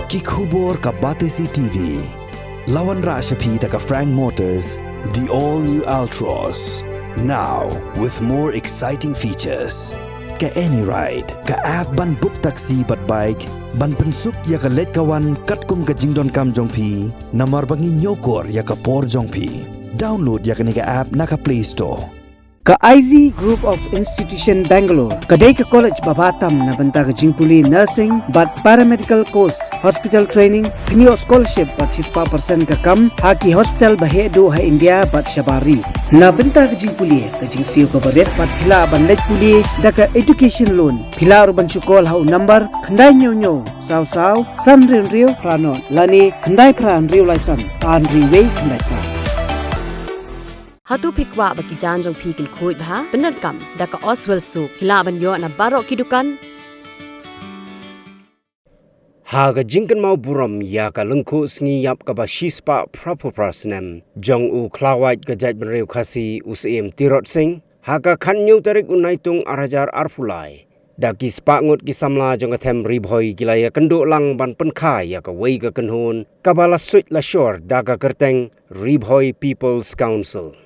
Kikubor ka Batesi TV. Lawan Rashapi taka Frank Motors, the all-new Altros. Now, with more exciting features. Ka any ride, ka app ban book taxi bat bike, ban pensuk ya ka let kawan katkum ka jingdon kam jongpi, namar bangi nyokor ya ka por jongpi. Download ya ka nika app naka Play Store. Ka IZ Group of Institution Bangalore, kadai ka college babatam na banta ka jingpuli nursing but paramedical course, hospital training, thinio scholarship but 6% ka kam, haki hospital bahedo ha India but shabari. Na banta ka jingpuli ka jingsiyo ka baret but pila ban let puli da ka education loan. Pila urban chukol ha number khandai nyo saw san rio pranon lani khandai pran rio lisan an riway khandai pra. Hatu pikwa bagi janjong pikil kuit bah benar kam daka Oswell Soup hilaban yo na barok kidukan Haga jingkan mau buram ya ka lengku sngi yap ka ba shispa prapoprasnem jong u klawait ka jait benreu khasi usem tirot sing haga khanyu tarik unaitung arajar arfulai daki spangut ki samla jong athem ribhoi gilaya kendo lang ban penkha ya ka wei ka kenhun kabala suit la shore daga kerteng ribhoi People's Council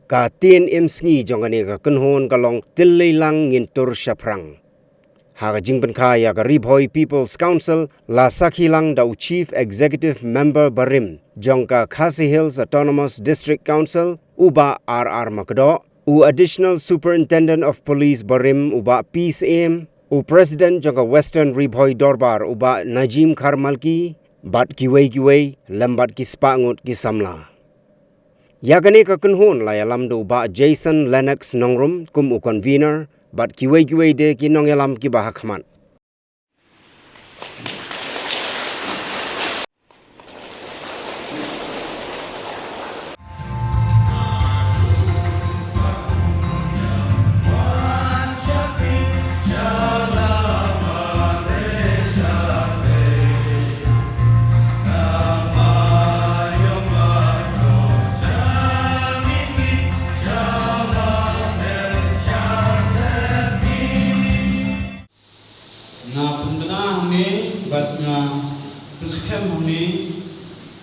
ka tien sngi jong ane ka kenhun kalong tillei lang ngintur shaprang Haga jingpen kaya ka Ribhoi People's Council la sakhilang dau Chief Executive Member Barim jongka Khasi Hills Autonomous District Council uba RR Makdo u Additional Superintendent of Police Barim uba PCM u President jongka Western Ribhoi Dorbar uba Najim Kharmalki bat kiwei lambat ki spangut ki samla Yagane ka kunhun la yalam do uba Jason Lennox Nongrum kum u convener but kiwei de ki nong yalam ki bahakman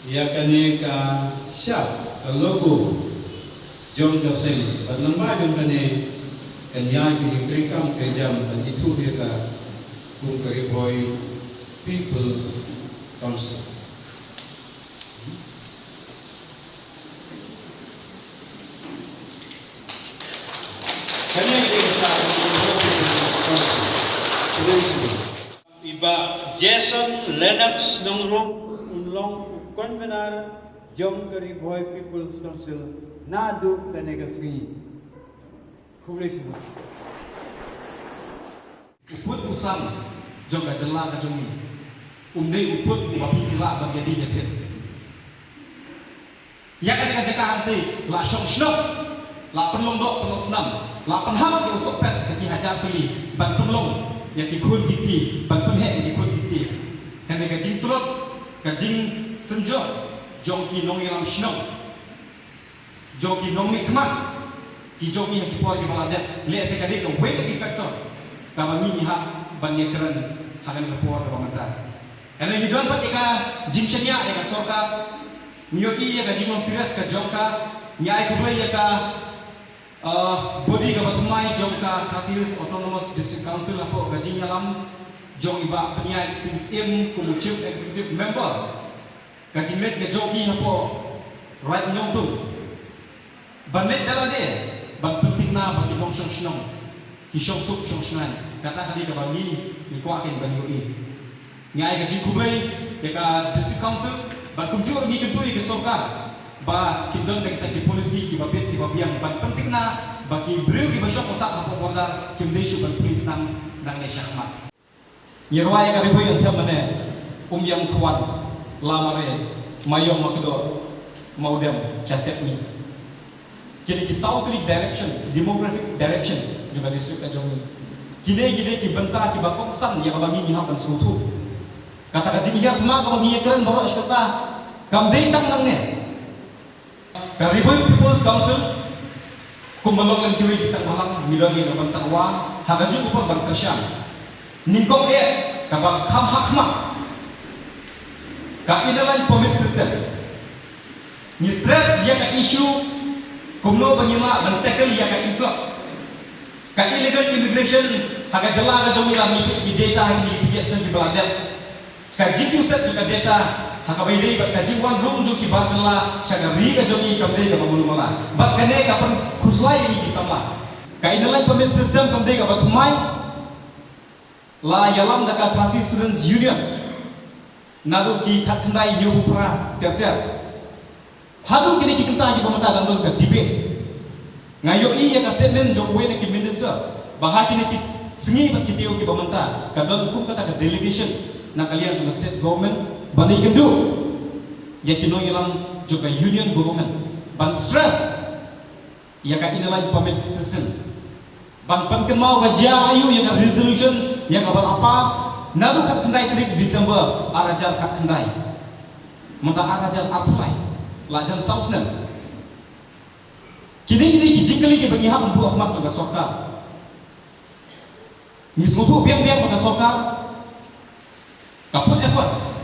ya kane ka syap ka logo jom ka sing pat lamba jom kane kanya ki krikam ke jam itu dia ka kum ka Ribhoi People's Council kanya ki ka iba Jason Lennox Nongrum long convener jom ka Ribhoi People's Council nadu kanegasi kulish uput usam jom ka jela ka jomi umdei uput bapi kila bagi di jetit ya kan ka jaka hante la shong shnok la penlong dok penlong senam la penhak ki usok pet ki hajar tuli ban penlong ya ki khun kiti ban penhe ki khun kiti kan ka jingtrot kajing senjot jongki nong yalam shnong jongki nong mikmat ki jongki ki por ki baladet le se kadik no weight factor kamani ni ha banyak keren hagan ke por ke pamantara ene ni don pat eka jingshnya eka sorka nioti eka jingong serius ka jongka nyai kubai eka body ka batumai jongka Khasi Hills Autonomous District Council apo ka jing yalam jong iba penyai since kumu Chief Executive Member kajimet ke jogi hapo right nyong tu banet dalade ban penting na bagi bong shong shnong ki shong sup shong shnan kata tadi ka bani ni kwa ken ban yoi ngai ka jikubai ke ka District Council ban kumjur ni kentui ke soka ba kindon ke kita ki polisi ki babet ki babiang ban penting na bagi breu ki basok osak hapo border kim desu ban police nang ne syahmat Yerwai ka Ribhoi anthem mane yang khwan lamare mayong makdo maudem chasep ni kini ki southerly direction demographic direction juga district ka jomi kini ki benta ki bakok san ya kami ni hapan sutu kata ka jingya tma ka bagi keren boro iskota kam dei tang nang ne ka Ribhoi People's Council kumalong lang kiwi kisang malang milongi na bantarwa hagaju ko ban kersyang ningkong kabang kham hakma ka inalan permit system ni stress ya ka issue kumno bangima ban tackle ya ka influx ka illegal immigration haga jala ga jomila mi data ni tiga sen di belajar ka jitu stat juga data haga baidei ka jiwan room jo ki bajala saga ri ga jomi kamde ga bamulu mala bat kane ka pan khuslai ni kisama ka inalan permit system kamde ga batmai la yalam da ka thasi students union naru ki thatnai nyu pra terter hadu kini ki kita di pemata dan ka debate ngayo i ya ka statement jokwe na ki minister bahati ni ki sengi bat ki teo ki pemata ka don hukum kata ka delegation na kalian juga state government bani gendu ya kino yalam juga union government ban stress ya ka inalai permit system ban penkemau ka jayu ya ka resolution ya ka bal apas nalu kat kendai trik Disember arajar kat kendai mata arajar apply lajan sausnan kini kijikali ke bagi hak untuk Ahmad juga sokar ni semutu biang-biang pada sokar kaput efforts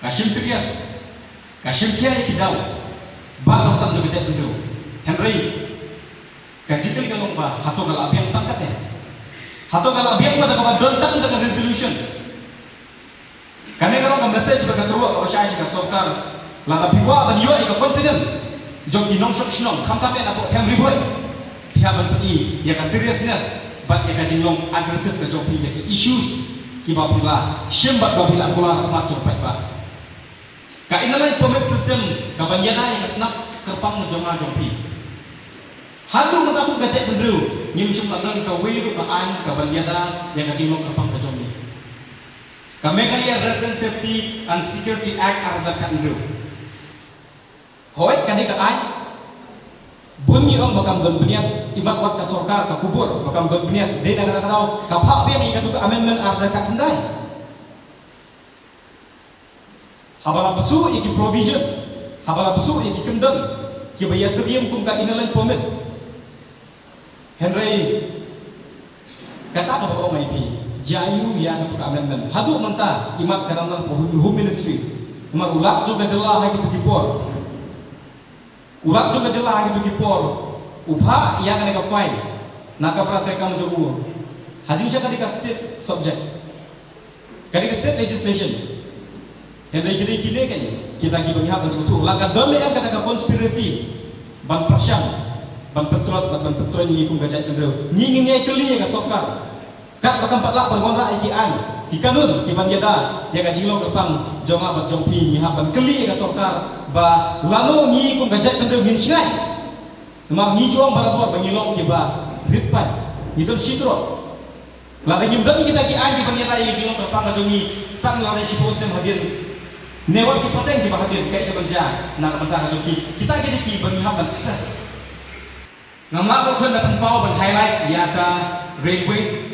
kashim serius kashim kiai kidau ba urusan juga jat dulu Henry kajikali kalau ba hato gal abiang tangkat ya hato gal abiang pada kawan dontang dengan resolution kane kalau message pada ketua kalau saya juga sokar la biwa ban yo ika confident joki nong sok shnong kham ta me na ko tham riboy thia ban pani ya ka seriousness bat ya ka jinglong aggressive ka joki ya ki issues ki ba pila shimbat ba pila kula rahmat jopai ba ka inalai permit system ka ban yana ya snap kerpang jonga jopi hadu mata ku ka cek bendru nyim shum ka ka weiru ka an ka ban yana ya ka jinglong kerpang ka jomi ka Meghalaya Resident Safety and Security Act arja ka bendru hoi kani ka ai bunyi om bakam don beniat imak wat ka sorkar ka kubur bakam don beniat de negara karau ka phak biang ika tu amendment arja ka kendai habala besu iki provision habala besu iki kendang ki baya sebiyam kum ka inalai permit Henry kata ka ba mai pi jayu ya ka amendment hadu manta imak kadang home ministry imak ulak juga jelah hai gitu kipor urat juga jelas gitu kipor upha yang ada ka fine naka pratekam jogu hajing siya kadika state subject kadika state legislation henday kini kan kita gi hak sutu laka dole yang kata ka conspiracy ban prasyang ban petrot ni kum gajat kendro nyingin nyai keli ka sokar kat bakam patla bergonra iki an ikanun kiban yada ya ka jilo kepang jonga bat jongpi ni hak ban keli ka sokar ba lalu ni kum gajat kendro min sinai mak ni jong barabor bangilong ki ba ritpan ni don sitro la da gimdan kita ki an kiban yada ya jilo kepang jongi sang la si postem hadir newat ki pateng ki bahadir kai ka banja na ka jongi kita ki ki bangi hak ban stress nama ko kan datang pau ban highlight ya ka railway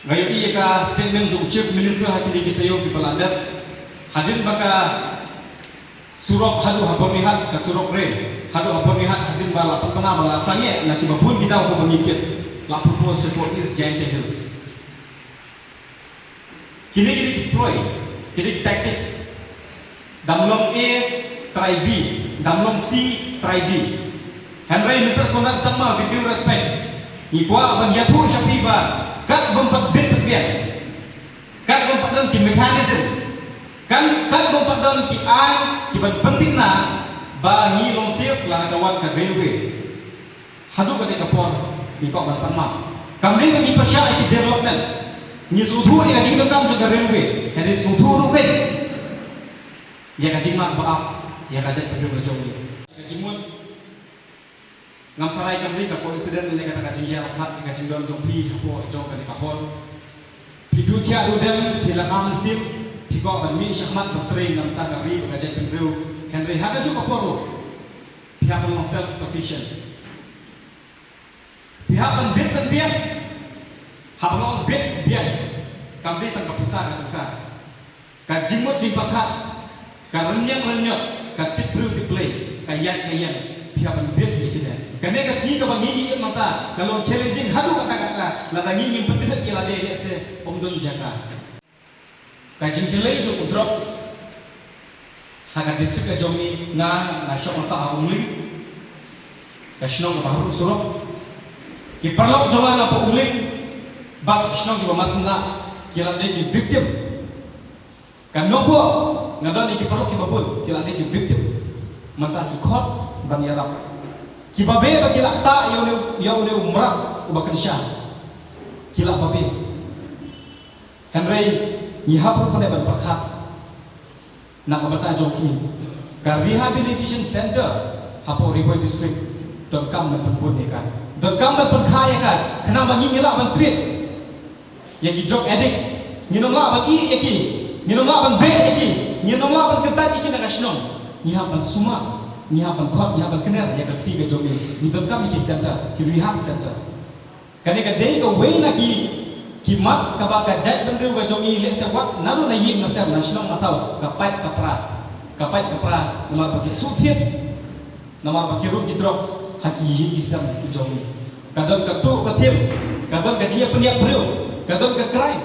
ngayo iya ka statement jo chief minister hakini kita yo ki paladat hadin baka surok hadu hapamihat ka surok re hadu hapamihat hadin bala pena bala sange na ki babun kita ko mangikit la propose for is giant hills kini deploy kini tactics damlong A try B damlong C try D Henry Mr. Konrad sama with due respect ikwa ban yathu shapiba kat bompat bit biar kat bompat dan ki mekanisme kan kat bompat dan ki ai ki ban penting na ba ni long sif la kawan ka railway hadu ka de kapor ni ko ban panma kami bagi persya ki development ni sudhu ya jing kam juga railway jadi sudhu ruket ya ka jingma ba ya ka jat pedro jong ni ka jimut ngam tarai kami ka coincident ni kata ka jinja khat ka jingdon jongpi hapo jong ka ni ka hol pidu kya udem tilang sip piko ban mi syahmat doktre ngam ta gari ka jat pedro Henry haka ju kaporo pihak ban self sufficient pihak ban bit ban biak habang bit biak kami tang kapusar ka ka jimut jimpakat ka renyang ka tipru tiplay ka yat pihak ban bit ikida kami kasi ka bangi mata kalau challenging hadu kata-kata la tangi penting ia la de se omdon jaka Kajing jelai jo drugs. Haka distrik ka jomi na syok masa uling. Kashnong ka baru surok. Ki perlok joma na po uling. Bak kashnong ki bamasna kila de ki victim. Kan nopo ngadon ki perlok ki babut kila de ki victim. Manta ki khot ban yarap. Ki babe ba kila ta ya umrah ubakan syah. Kila babe. Henry Nihapur pada berpakat nak kata joki ke rehabilitation center hapo Ribuan district dan kam dan pun kan dan kam dan kaya kan kenapa ngilak ban treat yang jok addicts minum lah ban yaki minum lah ban be yaki minum lah ban ketat yaki nak asnom nihapan suma nihapan khot nihapan kener yang ketiga joki ni dan kam yaki center ki rehab center kane ka dei ka way na kimat kabaka jai bendru ga jongi le sewat nalu na yim na sem national matau kapai kapra nama bagi suthiet nama bagi rum drugs haki yim isam ki jongi kadon ka tu ka them kadon ka jia peniak brio kadon ka crime